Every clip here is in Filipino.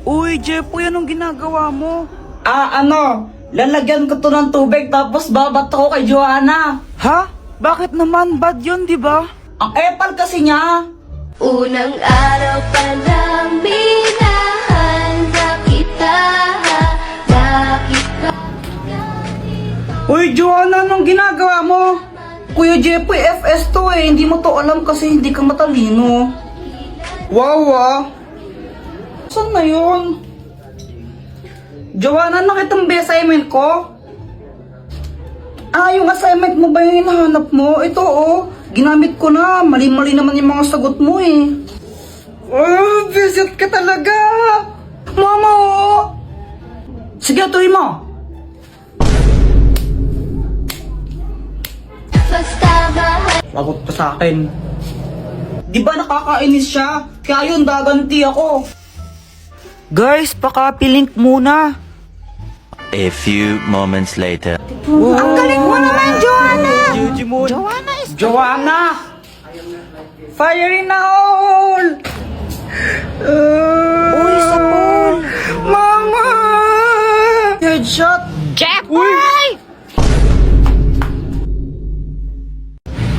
Uy, Jepoy, anong ginagawa mo? Lalagyan ko to ng tubig tapos babato ko kay Joanna. Ha? Bakit naman? Bad yun, di ba? Ang epal kasi niya. Unang araw pa lang minahanda kita. Bakit ba? Uy, Joanna, anong ginagawa mo? Kuya Jepoy, FS to eh. Hindi mo to alam kasi hindi ka matalino. Wow. Saan na yun? Joanna, nakita mo ba yung assignment ko? Yung assignment mo ba yung hinahanap mo? Ito ginamit ko na. Mali-mali naman yung mga sagot mo eh. Visit ka talaga. Mama, Sige, tuloy mo. Basta mahal. Lagot ka sa akin. Di ba nakakainis siya? Kaya yun, gaganti ako. Guys, pakapilink muna. A few moments later. Ang galing mo naman, Joanna! Jujimon. Joanna! Fire in the hole! Uy, sa pool! Mama! Headshot! Jepoy!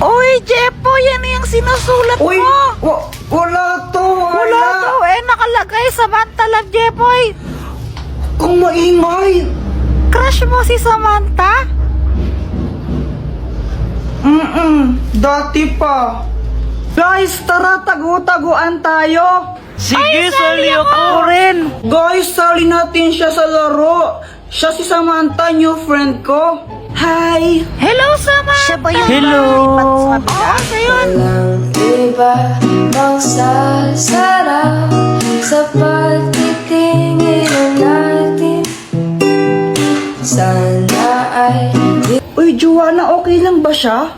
Uy, Jepoy, yan yung sinusulat Uy! mo! Wala to! Wala to nakalagay sa Love, Jepoy! Kung maingay! Crush mo si Samantha? Dati pa. Guys, tara, tagu-taguan tayo. Sige, sali ako rin! Guys, sali natin siya sa laro. Siya si Samantha, new friend ko. Hi! Hello, Samantha! Siya ba yung Hello. Oo, siya yun! Walang iba magsasarap sa pagtitingin natin. Sana ay Uy, Joanna, okay lang ba siya?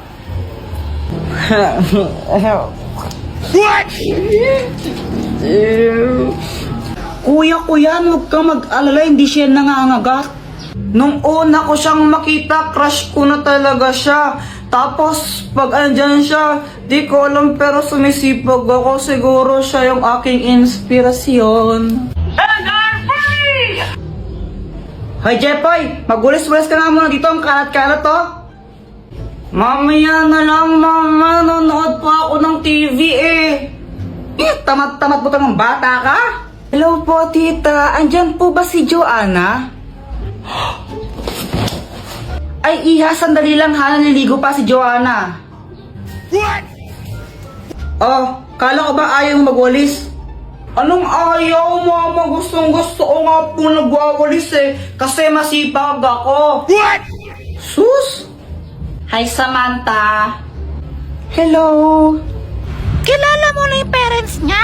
Kuya, huwag kang mag-alala, hindi siya nangangagat. Nung una ko siyang makita, crush ko na talaga siya. Tapos, pag andyan siya, di ko alam pero sumisipag ako. Siguro siya yung aking inspirasyon. Hoy, Jepoy! Magulis-gulis ka nga muna dito. Ang kalat-kalat to. Mamaya na lang, mama. Nanonood pa ako ng TV eh. Tamad-tamad mo ng bata ka? Hello po, tita. Andyan po ba si Joanna? Ay, iha, sandali lang ha. Naliligo pa si Joanna. What? Oh, kala ko ba ayaw magwalis? Anong ayaw, mama? Gustong gusto ko nga po nagwawalis eh. Kasi masipag ako. What? Sus? Hi, Samantha. Hello. Kilala mo na yung parents niya?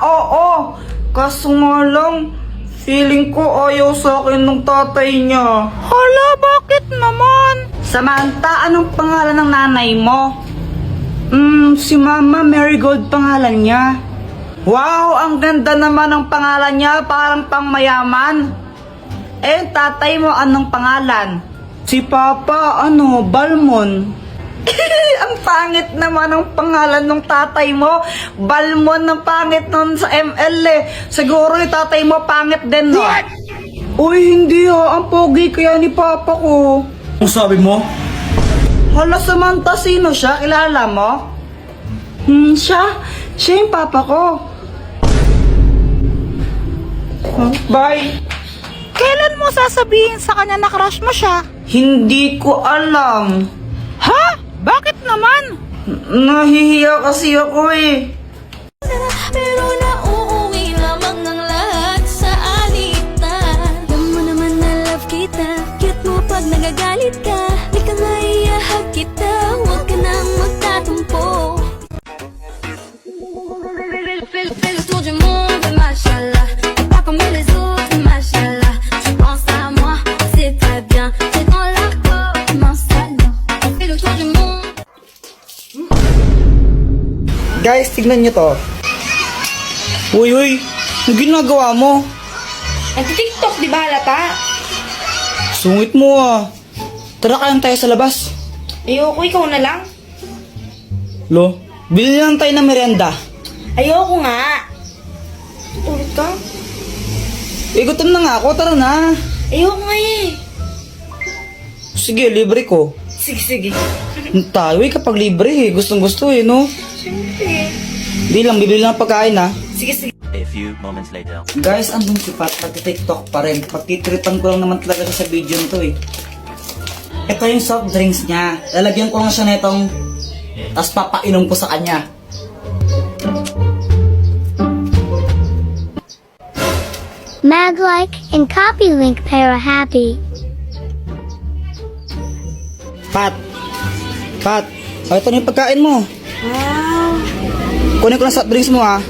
Oo. Kaso nga lang, feeling ko ayaw sa akin ng tatay niya. Hala, bakit naman? Samantha, anong pangalan ng nanay mo? Si Mama Marigold pangalan niya. Wow, ang ganda naman ng pangalan niya, parang pangmayaman. Tatay mo anong pangalan? Si Papa, Balmon. Ang pangit naman ang pangalan ng tatay mo. Balmon, ang pangit nun sa ML eh. Siguro yung tatay mo pangit din, no? What? Uy, hindi ang pogi kaya ni Papa ko. Ang sabi mo? Hala, Samantha, sino siya? Kilala mo? Siya yung Papa ko. Bye. Kailan mo sasabihin sa kanya na crush mo siya? Hindi ko alam. Ha? Bakit naman? Nahihiya kasi ako eh. pero nauuwi lamang ng lahat sa alitan. Alam mo naman na love kita. Cute mo pag nagagalit ka. Di ka maiyahag kita. Huwag ka nang magtatumpo. Fais le tour du monde, machallah. T'es pas comme les autres, machallah. Tu penses à moi, c'est très bien. T'es dans la peau, mon salon. On fait le tour du monde. Guys, tignan nyo to. Uy, ang ginagawa mo? Nag-TikTok, di ba halata? Sungit mo ah. Tara, kayang tayo sa labas. Ayoko, ikaw na lang. Lo, bili lang tayo ng merienda. Ayoko nga. Ulit ka? Gutom na nga ako, tara na. Ayoko nga eh. Sige, libre ko. Sige. Tayo kapag libre eh. Gustong gusto eh, no? Siyempre. Di lang, bibili lang ng pagkain ha. Sige. A few moments later. Guys, andun si Pat, pag-tiktok pa rin. Pagtitripan ko lang naman talaga siya sa video nito eh. Ito yung soft drinks niya. Lalagyan ko lang siya nitong, tapos papainom ko sa kanya. Maglike and copy link para happy. Pat! Oh, ito na yung pagkain mo. Wow. Kunin ko lang soft drinks mo ha.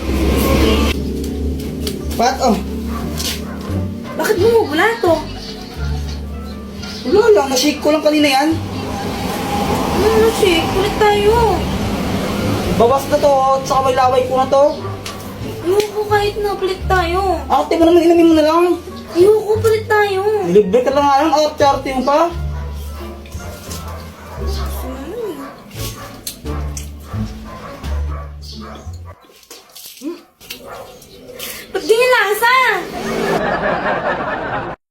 Pat, oh. Bakit bumubula to? Wala lang, na-shake ko lang kanina yan. Ano siya? Kulit tayo. Bawas na to, tsaka may laway ko na to. Ayoko kahit na palit tayo. Ate mo naman, inamin mo na lang. Ayoko palit tayo. Libre ka lang nga lang, arte-arte mo pa. Ba't ganyan lasa?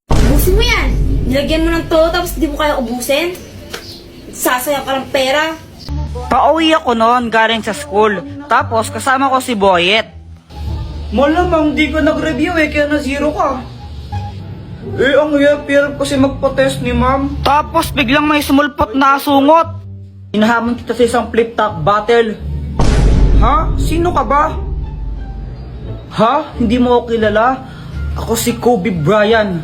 Ubusin mo yan. Nilagyan mo ng to tapos di mo kaya ubusin. Sasayang ka ng pera. Pauwi ako noon galing sa school. Tapos kasama ko si Boyet. Malamang di ka nag-review eh, kaya na-zero ka. Eh, ang hirap kasi magpa-test ni ma'am. Tapos biglang may sumulpot na asungot. Inahamon kita sa isang flip-top battle. Ha? Sino ka ba? Ha? Hindi mo ako kilala? Ako si Kobe Bryant.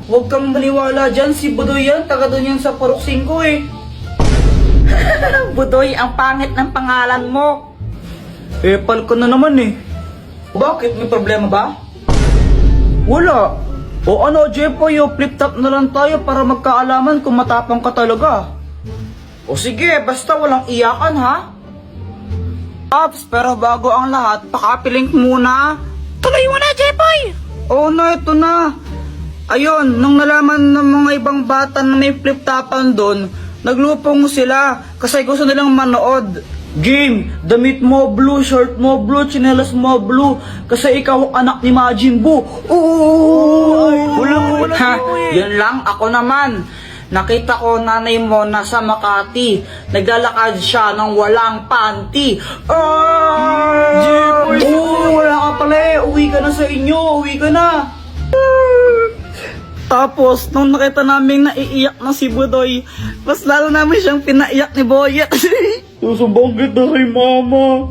Huwag kang maniwala dyan, si Budoy yan. Taga doon yan sa Purok 5 eh. Budoy, ang pangit ng pangalan mo. Epal ko na naman eh. Bakit? May problema ba? Wala. O ano, Jepoy, flip-top na lang tayo para magkaalaman kung matapang ka talaga. O sige, basta walang iyakan ha. Ops, pero bago ang lahat, pakapilink muna. Tuloy mo na, Jepoy! Oo na, ito na. Ayun, nung nalaman ng mga ibang bata na may flip-topan doon, naglupong sila kasi gusto nilang manood. Game, damit mo blue, shirt mo blue, tsinelas mo blue, kasi ikaw anak ni Majin Buu. Wala. Ha, yun lang, ako naman. Nakita ko nanay mo nasa Makati. Naglalakad siya ng walang panty. Wala ka pala eh. Uwi ka na sa inyo. Uwi ka na. Tapos, nung nakita namin naiiyak na si Budoy, mas lalo namin siyang pinaiyak ni Boyet. Susubong kita kay mama.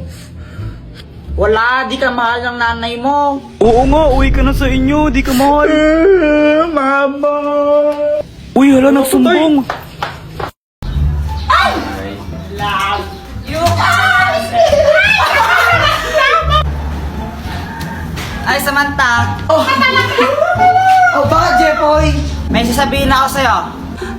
Wala, di ka mahal ng nanay mo. Oo nga, uwi ka na sa inyo. Di ka mahal. Mama. Uy, hala, nagsumbong. Ay, Samantha. Oh, bakit, Jepoy? May sasabihin ako sa'yo.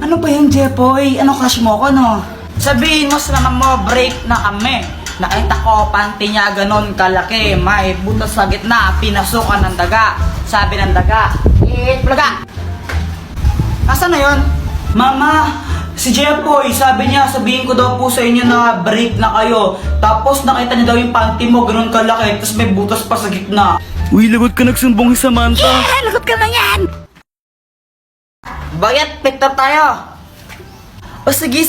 Ano ba yung Jepoy? Ano crush mo ko, no? Sabihin mo sa naman mo, break na kami. Nakita ko, panty niya ganon kalaki. May butas sa gitna, pinasukan ng daga. Sabi ng daga, plaga. Nasaan na yun? Mama, si Jepoy, sabi niya, sabihin ko daw po sa inyo na break na kayo. Tapos nakita niya daw yung panty mo, ganon kalaki. Tapos may butas pa sa gitna. Uy, lagot ka nagsumbong si Samantha. Yeah, lagot ka na yan! Bayat, pick-up tayo. O sige.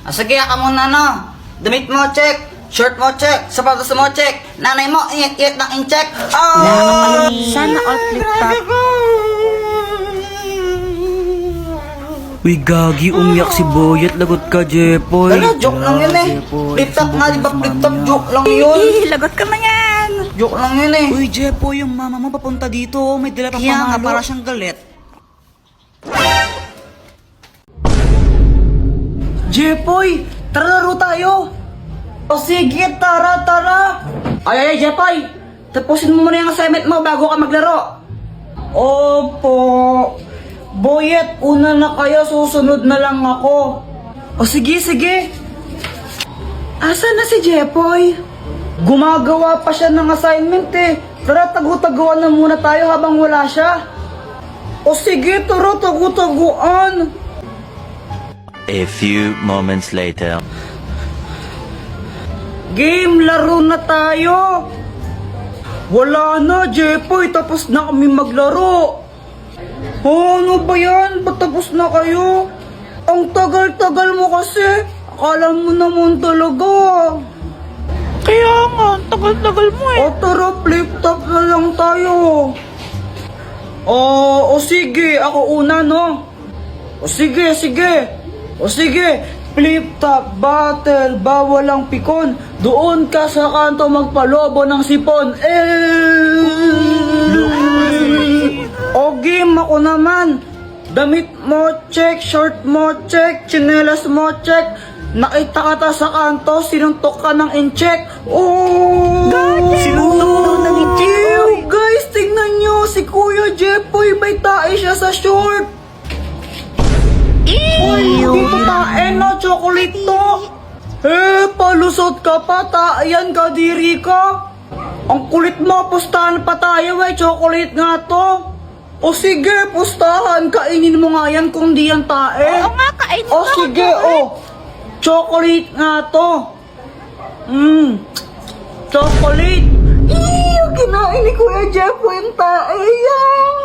Sige, ka muna no. Damit mo, check. Shirt mo, check. Sapatos mo, check. Nanay mo, ingat ng in-check. Oh! Sana all flip-top. Uy, gagi, umiyak si Boyet. Lagot ka, Jepoy. Ano, joke lang yun eh. Flip-top nga, di ba? Flip-top, joke lang yun. Lagot ka na yan! Joke lang yun eh. Uy, Jepoy, yung mama mo papunta dito. May dala pang pamalo. Kaya nga, para siyang galit. Jepoy, tara laro tayo. O sige, tara. Ay, Jepoy. Tapusin mo muna yung assignment mo bago ka maglaro. Opo. Boyet, una na kayo, susunod na lang ako. O sige. Asan na si Jepoy? Gumagawa pa siya ng assignment eh. Tara, tagu-taguan na muna tayo habang wala siya. O sige, tara, tagu-taguan. A few moments later. Game, laro na tayo. Wala na, Jepoy. Tapos na kami maglaro. Oh, ano ba yan? Ba't tapos na kayo? Ang tagal-tagal mo kasi. Akala mo naman talaga. Kaya nga, ang tagal-tagal mo eh. O tara, flip top na lang tayo. O sige, ako una, no? O sige. Flip top battle, bawal ang pikon. Doon ka sa kanto magpalobo ng sipon. O game ako naman. Damit mo check, short mo check, tsinelas mo check. Nakita ka ta sa kanto, sinuntok ka ng incheck. Oh! Sinuntok ng incheck? Guys, tingnan nyo, si Kuya Jepoy may tae siya sa short. Uy, dito tae no, chocolate to. Palusot ka pa, tae ka, diri ka. Ang kulit mo, pustahan pa tayo chocolate nga to. O sige, pustahan, kainin mo nga yan kung di yan tae. Oo nga, kainin O mo sige, chocolate nga to. Chocolate. Kinain ni Kuya Jeff yung tae yan.